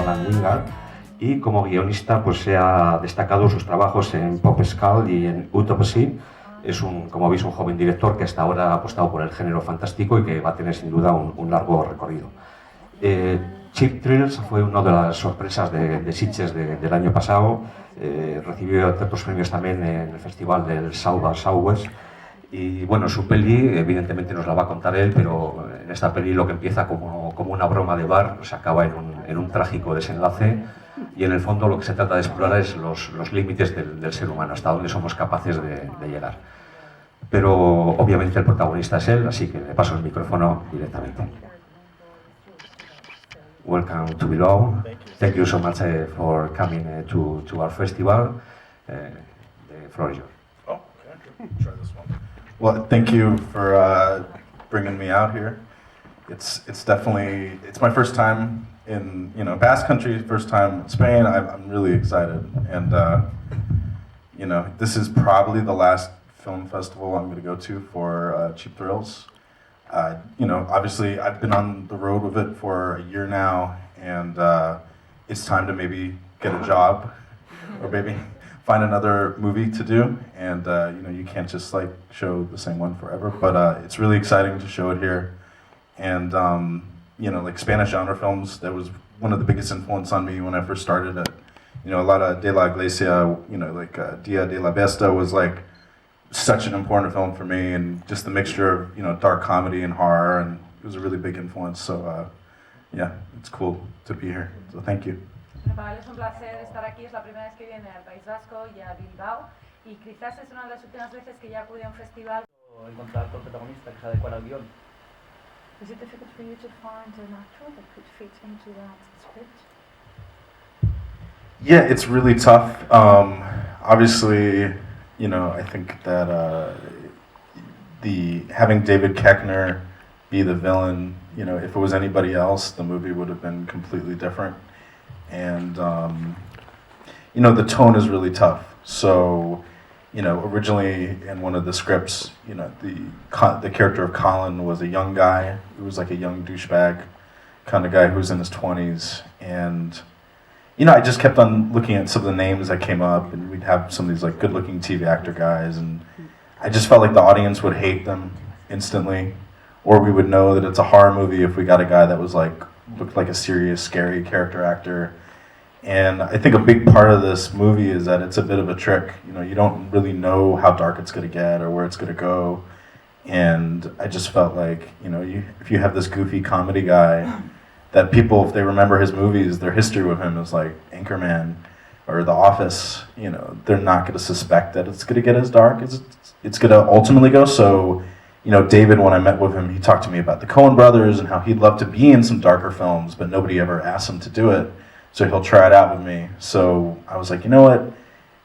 Alan Wingard, y como guionista pues se ha destacado sus trabajos en Pop Skull y en Autopsy. Es como veis, un joven director que hasta ahora ha apostado por el género fantástico y que va a tener sin duda un largo recorrido. Cheap Thrills fue una de las sorpresas de Sitges del año pasado. Recibió otros premios también en el festival del South by Southwest. Y bueno, su peli evidentemente nos la va a contar él, pero en esta peli lo que empieza como una broma de bar pues acaba en un trágico desenlace, y en el fondo lo que se trata de explorar es los límites del ser humano, hasta dónde somos capaces de llegar. Pero obviamente el protagonista es él, así que le paso el micrófono directamente. Welcome to Bilbao. Thank you so much for coming to our festival. The floor is yours. Oh, okay. Try this one. Well, thank you for bringing me out here. It's definitely, it's my first time in Basque Country, first time in Spain. I'm really excited, and this is probably the last film festival I'm going to go to for Cheap Thrills. Obviously I've been on the road with it for a year now, and it's time to maybe get a job or maybe find another movie to do, and you can't just like show the same one forever, but it's really exciting to show it here. And like Spanish genre films, that was one of the biggest influence on me when I first started it. A lot of De La Iglesia, Dia de la Besta was like such an important film for me, and just the mixture of dark comedy and horror, and it was a really big influence. So yeah, it's cool to be here. So thank you. Para él es un placer estar aquí, es la primera vez que viene al País Vasco y a Bilbao, y quizás es una de las últimas veces que ya acude a un festival. O encontrar con protagonista que se adecua al guión. Is it difficult for you to find an actor that could fit into that script? Yeah, it's really tough. Obviously, I think that having David Koechner be the villain, if it was anybody else, the movie would have been completely different. And the tone is really tough. So, originally in one of the scripts, the character of Colin was a young guy. He was like a young douchebag kind of guy who was in his 20s. And, I just kept on looking at some of the names that came up, and we'd have some of these like good-looking TV actor guys, and I just felt like the audience would hate them instantly, or we would know that it's a horror movie if we got a guy that was looked like a serious, scary character actor. And I think a big part of this movie is that it's a bit of a trick. You don't really know how dark it's going to get or where it's going to go. And I just felt like, if you have this goofy comedy guy, that people, if they remember his movies, their history with him is like Anchorman or The Office, they're not going to suspect that it's going to get as dark as it's going to ultimately go. So, David, when I met with him, he talked to me about the Coen brothers and how he'd love to be in some darker films, but nobody ever asked him to do it. So he'll try it out with me. So I was like, you know what?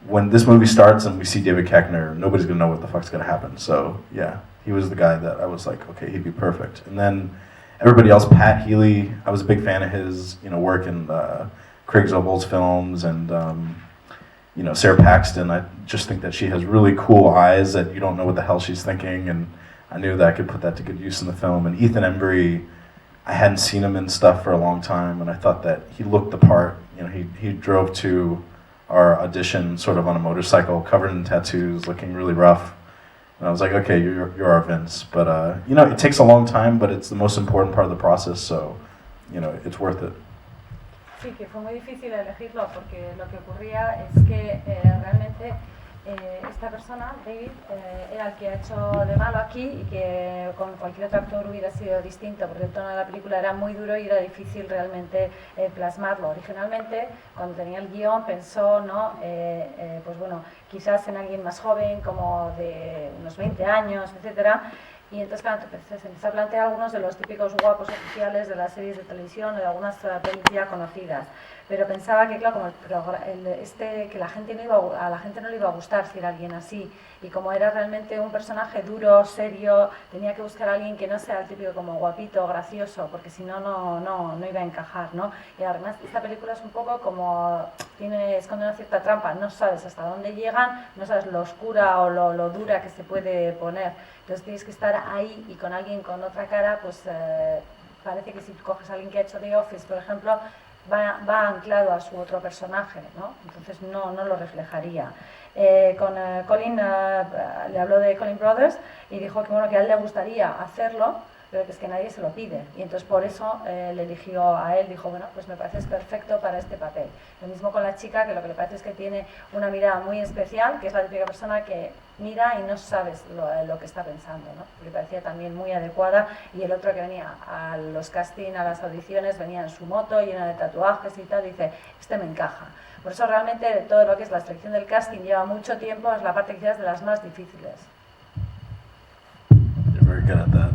When this movie starts and we see David Koechner, nobody's going to know what the fuck's going to happen. So yeah, he was the guy that I was like, okay, he'd be perfect. And then everybody else, Pat Healy, I was a big fan of his, work in Craig Zobel's films, and Sara Paxton. I just think that she has really cool eyes that you don't know what the hell she's thinking, and I knew that I could put that to good use in the film. And Ethan Embry, I hadn't seen him in stuff for a long time, and I thought that he looked the part. He drove to our audition sort of on a motorcycle, covered in tattoos, looking really rough. And I was like, okay, you're our Vince. But, it takes a long time, but it's the most important part of the process, so, it's worth it. Sí, que fue muy difícil elegirlo, porque lo que ocurría es que realmente esta persona, David, era el que ha hecho de malo aquí, y que con cualquier otro actor hubiera sido distinto, porque el tono de la película era muy duro y era difícil realmente plasmarlo. Originalmente, cuando tenía el guión, pensó, pues bueno, quizás en alguien más joven, como de unos 20 años, etcétera. Y entonces, claro, se empezó a plantear algunos de los típicos guapos oficiales de las series de televisión o de algunas pelis ya conocidas. Pero pensaba que, claro, como que a la gente no le iba a gustar si era alguien así. Y como era realmente un personaje duro, serio, tenía que buscar a alguien que no sea el típico como guapito, gracioso, porque si no, no iba a encajar, ¿no? Y además, esta película es un poco como esconde una cierta trampa. No sabes hasta dónde llegan, no sabes lo oscura o lo dura que se puede poner. Entonces tienes que estar ahí, y con alguien con otra cara, pues parece que si coges a alguien que ha hecho The Office, por ejemplo, va anclado a su otro personaje, ¿no? Entonces no lo reflejaría. Con Colin, le habló de Colin Brothers y dijo que, bueno, que a él le gustaría hacerlo, pero que es que nadie se lo pide, y entonces por eso le eligió a él. Dijo, bueno, pues me parece perfecto para este papel. Lo mismo con la chica, que lo que le parece es que tiene una mirada muy especial, que es la típica persona que mira y no sabes lo que está pensando, ¿no? Le parecía también muy adecuada. Y el otro que venía a los casting, a las audiciones, venía en su moto llena de tatuajes y tal, dice, este me encaja. Por eso realmente todo lo que es la selección del casting lleva mucho tiempo, es la parte quizás de las más difíciles. You're very good at that.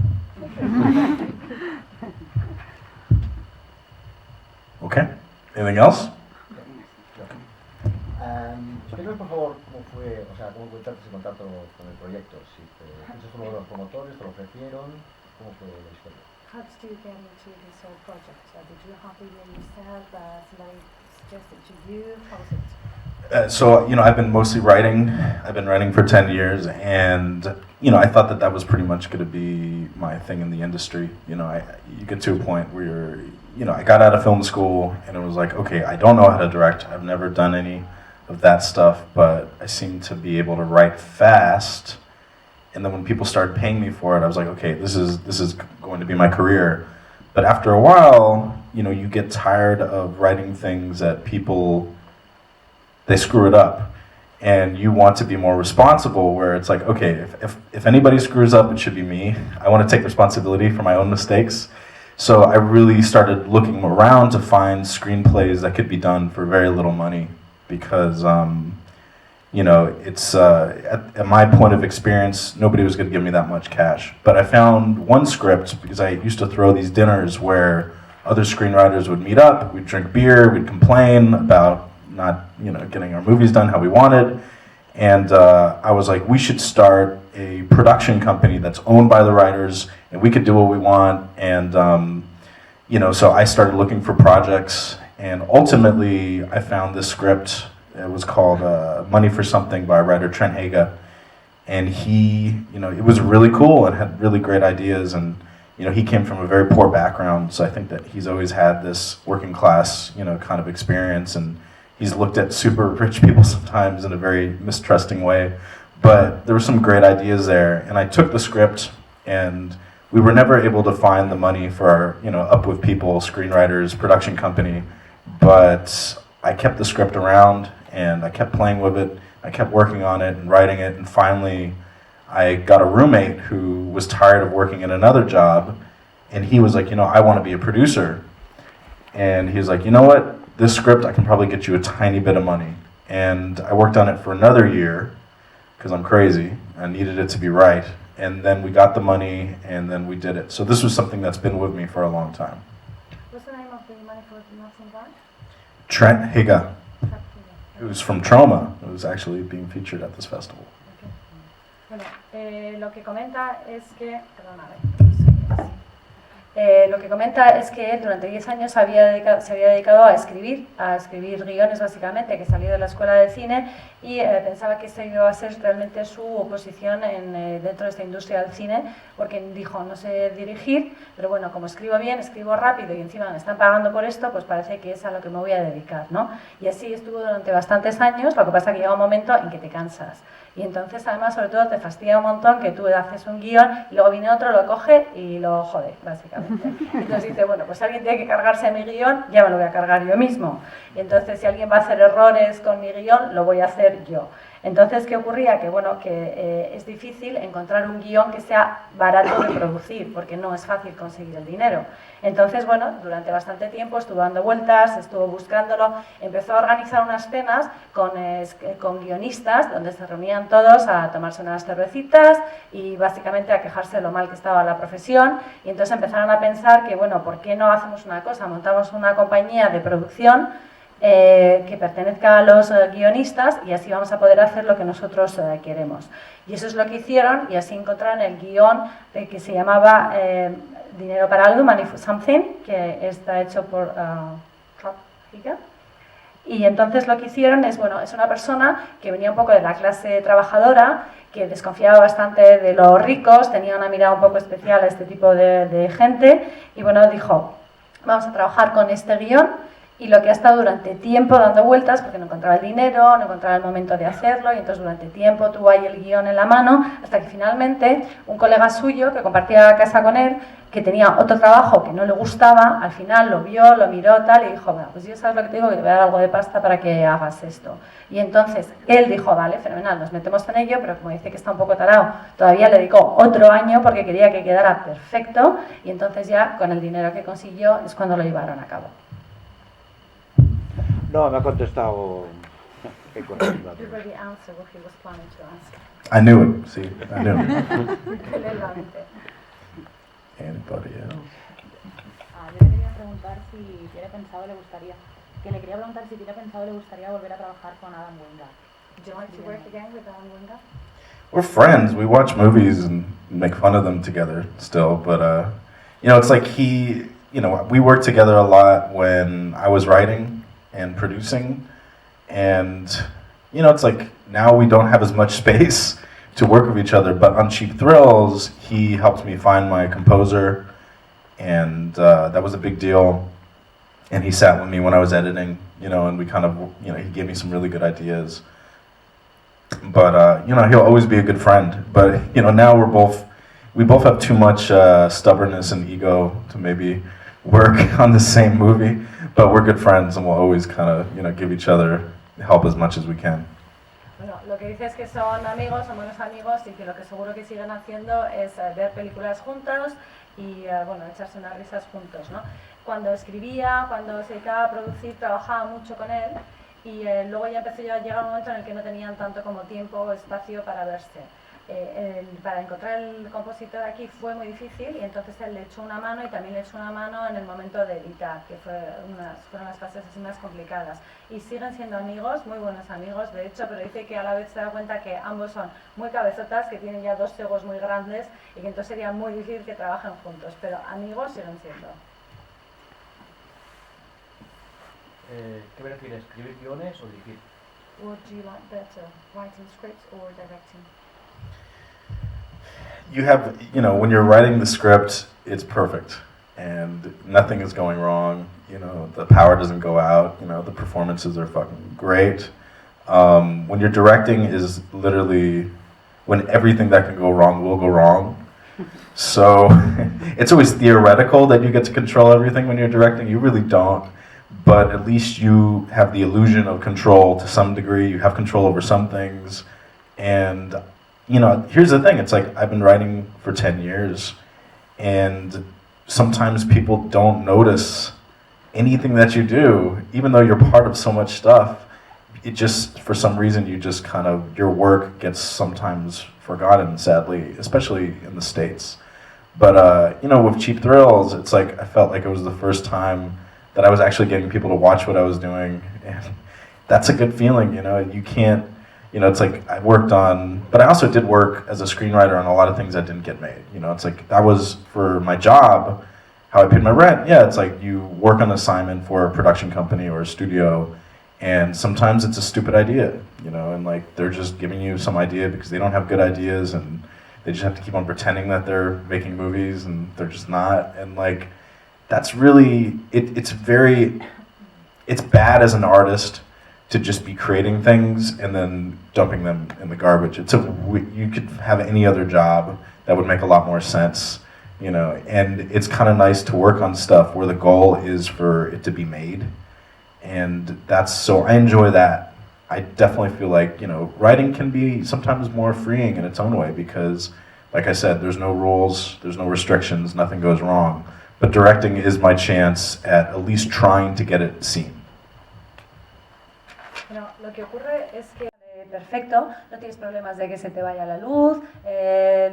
Okay. Anything else? Explícame por favor cómo fue, o sea, cómo encontraste ese contacto con el proyecto. Si fuiste uno de los promotores, te lo ofrecieron, ¿cómo fue la historia? How did you get into this whole project? Did you have it yourself? Somebody suggested to you? How was it? So, I've been mostly writing. I've been writing for 10 years, and, I thought that was pretty much going to be my thing in the industry. You get to a point where I got out of film school, and it was like, okay, I don't know how to direct. I've never done any of that stuff, but I seem to be able to write fast. And then when people started paying me for it, I was like, okay, this is going to be my career. But after a while, you get tired of writing things that people, they screw it up. And you want to be more responsible, where it's like, okay, if anybody screws up, it should be me. I want to take responsibility for my own mistakes. So I really started looking around to find screenplays that could be done for very little money, because it's at my point of experience, nobody was going to give me that much cash. But I found one script, because I used to throw these dinners where other screenwriters would meet up, we'd drink beer, we'd complain about not getting our movies done how we wanted. And I was like, we should start a production company that's owned by the writers, and we could do what we want. And so I started looking for projects, and ultimately I found this script. It was called Money for Something by writer Trent Haga. And he, it was really cool and had really great ideas. And, he came from a very poor background, so I think that he's always had this working class, kind of experience. And he's looked at super rich people sometimes in a very mistrusting way. But there were some great ideas there. And I took the script, and we were never able to find the money for our, Up With People, screenwriters, production company. But I kept the script around, and I kept playing with it. I kept working on it and writing it, and finally I got a roommate who was tired of working at another job, and he was like, I want to be a producer. And he was like, you know what, this script, I can probably get you a tiny bit of money. And I worked on it for another year, because I'm crazy. I needed it to be right. And then we got the money, and then we did it. So this was something that's been with me for a long time. What's the name of the Money for Nothing guy? Trent Haga, who's from Trauma, who's actually being featured at this festival. Bueno, lo que comenta es que, lo que comenta es que él durante 10 años se había dedicado a escribir guiones básicamente, que salió de la escuela de cine, y pensaba que esta iba a ser realmente su oposición dentro de esta industria del cine, porque dijo, no sé dirigir, pero bueno, como escribo bien, escribo rápido y encima me están pagando por esto, pues parece que es a lo que me voy a dedicar, ¿no? Y así estuvo durante bastantes años. Lo que pasa es que llega un momento en que te cansas. Y entonces, además, sobre todo, te fastidia un montón que tú haces un guión y luego viene otro, lo coge y lo jode, básicamente. Entonces dice, bueno, pues si alguien tiene que cargarse mi guión, ya me lo voy a cargar yo mismo. Y entonces, si alguien va a hacer errores con mi guión, lo voy a hacer yo. Entonces, ¿qué ocurría? Que, bueno, es difícil encontrar un guión que sea barato de producir, porque no es fácil conseguir el dinero. Entonces, bueno, durante bastante tiempo estuvo dando vueltas, estuvo buscándolo, empezó a organizar unas cenas con guionistas, donde se reunían todos a tomarse unas cervecitas y básicamente a quejarse de lo mal que estaba la profesión. Y entonces empezaron a pensar que, bueno, ¿por qué no hacemos una cosa? Montamos una compañía de producción que pertenezca a los guionistas, y así vamos a poder hacer lo que nosotros queremos. Y eso es lo que hicieron, y así encontraron el guión que se llamaba Dinero para algo, Money for Something, que está hecho por Higa. Y entonces lo que hicieron es, bueno, es una persona que venía un poco de la clase trabajadora, que desconfiaba bastante de los ricos, tenía una mirada un poco especial a este tipo de gente, y bueno, dijo, vamos a trabajar con este guión. Y lo que ha estado durante tiempo dando vueltas, porque no encontraba el dinero, no encontraba el momento de hacerlo, y entonces durante tiempo tuvo ahí el guión en la mano, hasta que finalmente un colega suyo que compartía casa con él, que tenía otro trabajo que no le gustaba, al final lo vio, lo miró tal, y dijo, bueno, pues yo sabes lo que te digo, que te voy a dar algo de pasta para que hagas esto. Y entonces él dijo, vale, fenomenal, nos metemos en ello, pero como dice que está un poco tarado, todavía le dedicó otro año porque quería que quedara perfecto, y entonces ya con el dinero que consiguió es cuando lo llevaron a cabo. No, me ha contestado económica. You already answered what he was planning to ask. I knew it. See, I knew it. Anybody else? Yo le quería preguntar si tiene pensado, le gustaría volver a trabajar con Adam Wingard. Would you like to work again with Adam Wingard? We're friends. We watch movies and make fun of them together still. But, you know, it's like we worked together a lot when I was writing and producing. And, you know, it's like now we don't have as much space to work with each other. But on Cheap Thrills, he helped me find my composer. And that was a big deal. And he sat with me when I was editing, you know, and we kind of, you know, he gave me some really good ideas. But, you know, he'll always be a good friend. But, you know, now we both have too much stubbornness and ego to maybe work on the same movie. But we're good friends and we'll always kind of, you know, give each other help as much as we can. Bueno, lo que dice es que son amigos, son buenos amigos y que lo que seguro que siguen haciendo es ver películas juntos y, bueno, echarse unas risas juntos, ¿no? Cuando escribía, cuando se dedicaba a producir, trabajaba mucho con él y luego ya empezó a llegar un momento en el que no tenían tanto como tiempo o espacio para verse. Para encontrar el compositor aquí fue muy difícil y entonces él le echó una mano y también le echó una mano en el momento de editar, que fueron las fases así más complicadas. Y siguen siendo amigos, muy buenos amigos de hecho, pero dice que a la vez se da cuenta que ambos son muy cabezotas, que tienen ya dos egos muy grandes y que entonces sería muy difícil que trabajen juntos, pero amigos siguen siendo. ¿Qué prefieres, escribir guiones o dirigir? What do you like better, writing scripts or directing? You have, you know, when you're writing the script, it's perfect and nothing is going wrong. You know, the power doesn't go out. You know, the performances are fucking great. When you're directing is literally when everything that can go wrong will go wrong. So it's always theoretical that you get to control everything when you're directing. You really don't. But at least you have the illusion of control to some degree. You have control over some things. And, you know, here's the thing. It's like I've been writing for 10 years. And sometimes people don't notice anything that you do. Even though you're part of so much stuff, it just, for some reason, you just kind of, your work gets sometimes forgotten, sadly, especially in the States. But, you know, with Cheap Thrills, it's like I felt like it was the first time that I was actually getting people to watch what I was doing. And that's a good feeling, you know. You can't, you know, it's like I worked on, but I also did work as a screenwriter on a lot of things that didn't get made. You know, it's like that was for my job, how I paid my rent. Yeah, it's like you work on an assignment for a production company or a studio, and sometimes it's a stupid idea, you know, and like they're just giving you some idea because they don't have good ideas and they just have to keep on pretending that they're making movies and they're just not. And like, that's really, it's bad as an artist to just be creating things and then dumping them in the garbage. You could have any other job that would make a lot more sense, you know, and it's kind of nice to work on stuff where the goal is for it to be made. And so I enjoy that. I definitely feel like, you know, writing can be sometimes more freeing in its own way because, like I said, there's no rules, there's no restrictions, nothing goes wrong. But directing is my chance at least trying to get it seen. Bueno, lo que ocurre es que perfecto, no tienes problemas de que se te vaya la luz,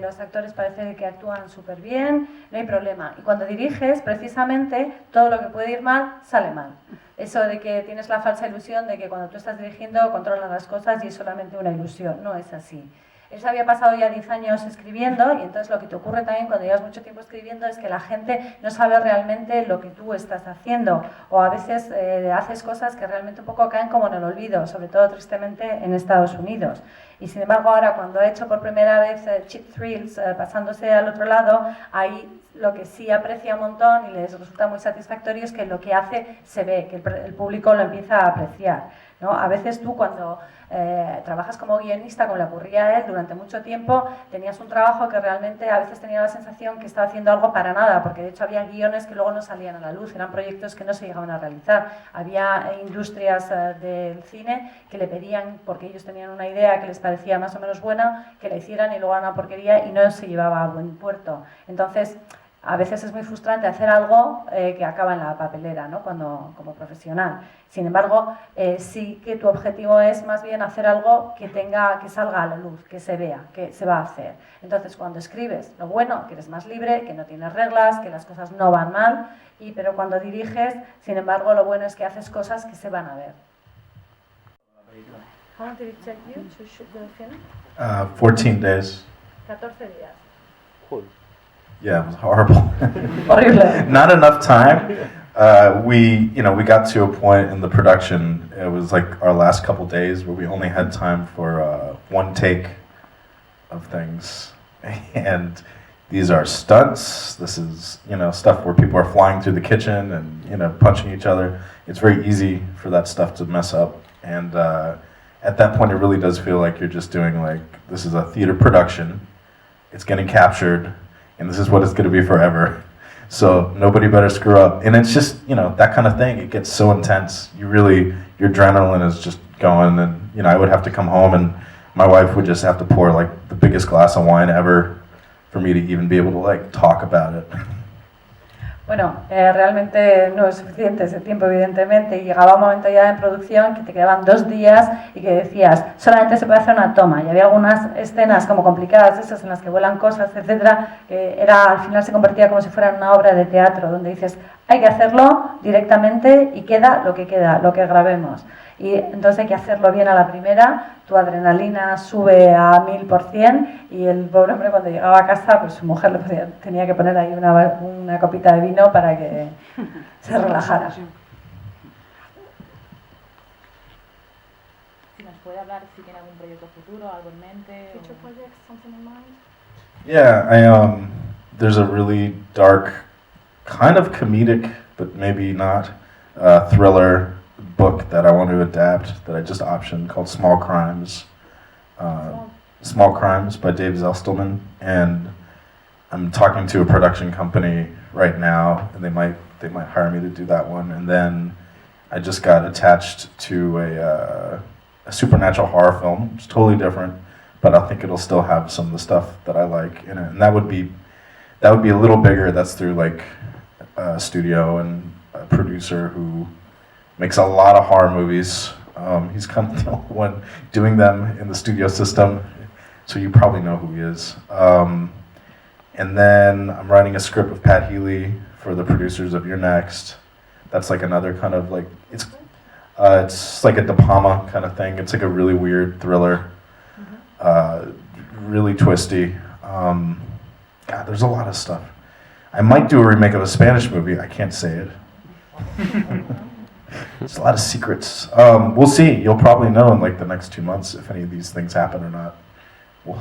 los actores parece que actúan súper bien, no hay problema. Y cuando diriges, precisamente, todo lo que puede ir mal, sale mal. Eso de que tienes la falsa ilusión de que cuando tú estás dirigiendo controlas las cosas y es solamente una ilusión, no es así. Él se había pasado ya 10 años escribiendo y entonces lo que te ocurre también cuando llevas mucho tiempo escribiendo es que la gente no sabe realmente lo que tú estás haciendo o a veces haces cosas que realmente un poco caen como en el olvido, sobre todo tristemente en Estados Unidos. Y sin embargo ahora cuando ha hecho por primera vez Cheap Thrills pasándose al otro lado, ahí lo que sí aprecia un montón y les resulta muy satisfactorio es que lo que hace se ve, que el público lo empieza a apreciar, ¿no? A veces tú cuando trabajas como guionista, como le ocurría a él durante mucho tiempo, tenías un trabajo que realmente a veces tenía la sensación que estaba haciendo algo para nada, porque de hecho había guiones que luego no salían a la luz, eran proyectos que no se llegaban a realizar. Había industrias del cine que le pedían, porque ellos tenían una idea que les parecía más o menos buena, que la hicieran y luego era una porquería y no se llevaba a buen puerto. Entonces, a veces es muy frustrante hacer algo que acaba en la papelera, ¿no? Como profesional. Sin embargo, sí que tu objetivo es más bien hacer algo que salga a la luz, que se vea, que se va a hacer. Entonces, cuando escribes, lo bueno, que eres más libre, que no tienes reglas, que las cosas no van mal, pero cuando diriges, sin embargo, lo bueno es que haces cosas que se van a ver. How long did it take you to shoot the film? 14 days. 14 días. Cool. Yeah, it was horrible. Horrible. Not enough time. We got to a point in the production, it was like our last couple days where we only had time for one take of things. And these are stunts. This is, stuff where people are flying through the kitchen and, punching each other. It's very easy for that stuff to mess up. And at that point, it really does feel like you're just doing this is a theater production. It's getting captured. And this is what it's going to be forever. So nobody better screw up. And it's just, that kind of thing. It gets so intense. Your adrenaline is just going. And, I would have to come home and my wife would just have to pour the biggest glass of wine ever for me to even be able to talk about it. Bueno, realmente no es suficiente ese tiempo, evidentemente, y llegaba un momento ya en producción que te quedaban 2 días y que decías, solamente se puede hacer una toma, y había algunas escenas como complicadas, esas en las que vuelan cosas, etcétera, que al final se convertía como si fuera una obra de teatro, donde dices, hay que hacerlo directamente y queda, lo que grabemos. Y entonces hay que hacerlo bien a la primera, tu adrenalina sube a 1000% y el pobre hombre cuando llegaba a casa, pues su mujer tenía que poner ahí una copita de vino para que se relajara. Si nos puede hablar si tiene algún proyecto futuro, algo en mente. Future projects, something in mind? Yeah, there's a really dark, kind of comedic, but maybe not, thriller book that I want to adapt that I just optioned called Small Crimes. Small Crimes by Dave Zelstelman, and I'm talking to a production company right now, and they might hire me to do that one. And then I just got attached to a supernatural horror film. It's totally different, but I think it'll still have some of the stuff that I like in it. And that would be a little bigger. That's through a studio and a producer who makes a lot of horror movies. He's kind of the only one doing them in the studio system, so you probably know who he is. And then I'm writing a script with Pat Healy for the producers of You're Next. That's another kind of it's like a De Palma kind of thing. It's a really weird thriller, really twisty. God, there's a lot of stuff. I might do a remake of a Spanish movie. I can't say it. There's a lot of secrets. We'll see. You'll probably know in the next 2 months if any of these things happen or not. Well,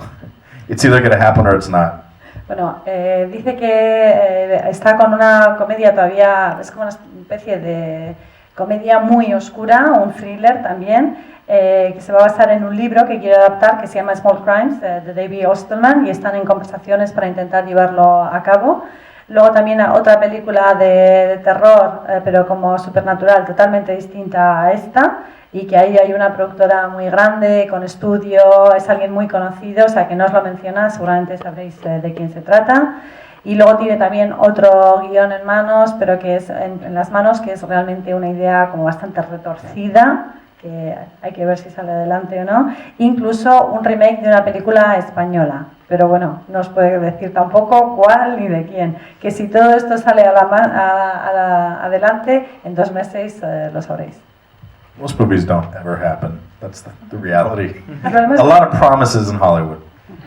it's either going to happen or it's not. Bueno, dice que está con una comedia todavía, es como una especie de comedia muy oscura, un thriller también, que se va a basar en un libro que quiere adaptar que se llama Small Crimes, de David Osterman, y están en conversaciones para intentar llevarlo a cabo. Luego también otra película de terror, pero como supernatural, totalmente distinta a esta, y que ahí hay una productora muy grande, con estudio, es alguien muy conocido, o sea que no os lo menciona, seguramente sabréis de quién se trata. Y luego tiene también otro guión en manos, pero que es en las manos, que es realmente una idea como bastante retorcida, que hay que ver si sale adelante o no. Incluso un remake de una película española. Pero bueno, no os puede decir tampoco cuál ni de quién. Que si todo esto sale adelante, en 2 meses lo sabréis. Most movies don't ever happen. That's the reality. A lot of promises in Hollywood.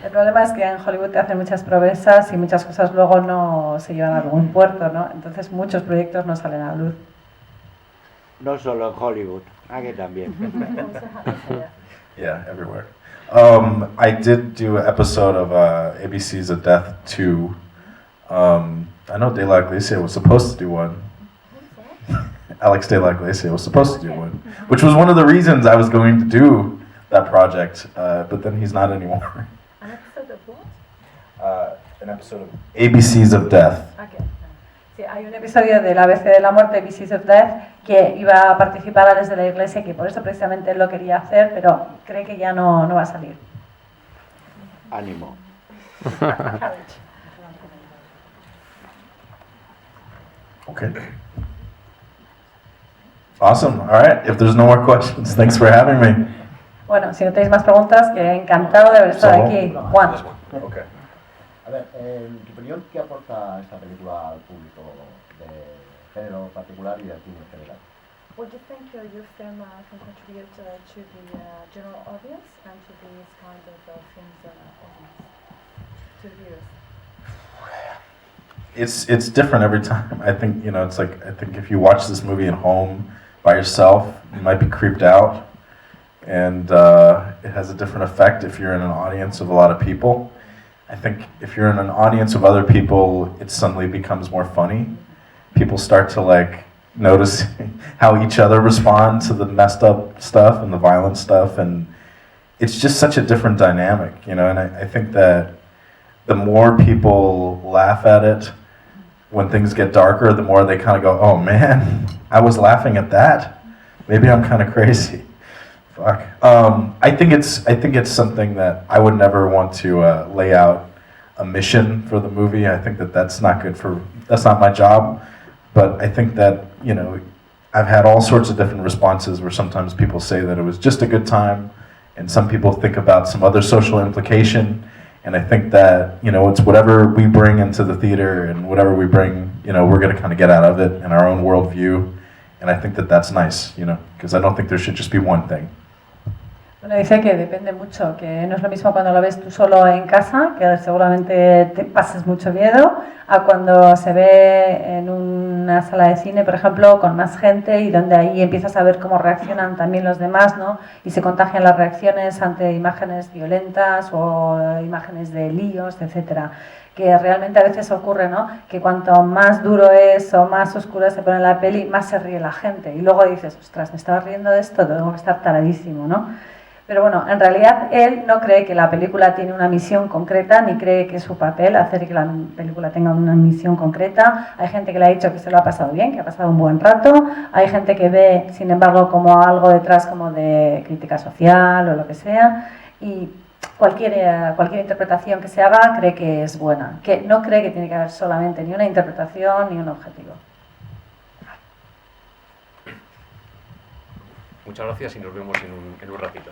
El problema es que en Hollywood te hacen muchas promesas y muchas cosas luego no se llevan a algún puerto, ¿no? Entonces muchos proyectos no salen a la luz. No solo en Hollywood, aquí también. Yeah, everywhere. I did do an episode of ABC's A Death 2 I know De La Iglesia was supposed to do one. Alex De La Iglesia was supposed to do one, which was one of the reasons I was going to do that project, but then he's not anymore. An episode of what? An episode of ABCs of Death. Okay. Sí, hay un episodio del ABC de la muerte, ABCs of Death, que iba a participar Alex de la Iglesia, que por eso precisamente él lo quería hacer, pero cree que ya no va a salir. Ánimo. Okay. Awesome. All right. If there's no more questions, thanks for having me. Bueno, si no tenéis más preguntas, que encantado de haber estado aquí. Juan. Okay. A ver, en tu opinión, ¿qué aporta esta película al público de género particular y del cine en general? What do you think your film can contribute to the general audience and to these kind of films audience, to the viewers? It's different every time. I think, it's like, I think if you watch this movie at home by yourself, you might be creeped out. And it has a different effect if you're in an audience of a lot of people. I think if you're in an audience of other people, it suddenly becomes more funny. People start to notice how each other respond to the messed up stuff and the violent stuff. And it's just such a different dynamic, and I think that the more people laugh at it, when things get darker, the more they kind of go, oh man, I was laughing at that. Maybe I'm kind of crazy. Fuck. I think it's something that I would never want to lay out a mission for the movie. I think that's not my job. But I think that, I've had all sorts of different responses where sometimes people say that it was just a good time, and some people think about some other social implication. And I think that, it's whatever we bring into the theater and whatever we bring, we're going to kind of get out of it in our own worldview. And I think that that's nice, because I don't think there should just be one thing. Bueno, dice que depende mucho, que no es lo mismo cuando lo ves tú solo en casa, que seguramente te pases mucho miedo, a cuando se ve en una sala de cine, por ejemplo, con más gente y donde ahí empiezas a ver cómo reaccionan también los demás, ¿no? Y se contagian las reacciones ante imágenes violentas o imágenes de líos, etcétera. Que realmente a veces ocurre, ¿no? Que cuanto más duro es o más oscura se pone la peli, más se ríe la gente. Y luego dices, ostras, me estaba riendo de esto, tengo que estar taradísimo, ¿no? Pero bueno, en realidad él no cree que la película tiene una misión concreta, ni cree que es su papel hacer que la película tenga una misión concreta. Hay gente que le ha dicho que se lo ha pasado bien, que ha pasado un buen rato. Hay gente que ve, sin embargo, como algo detrás como de crítica social o lo que sea. Y cualquier interpretación que se haga cree que es buena. Que no cree que tiene que haber solamente ni una interpretación ni un objetivo. Muchas gracias y nos vemos en un ratito.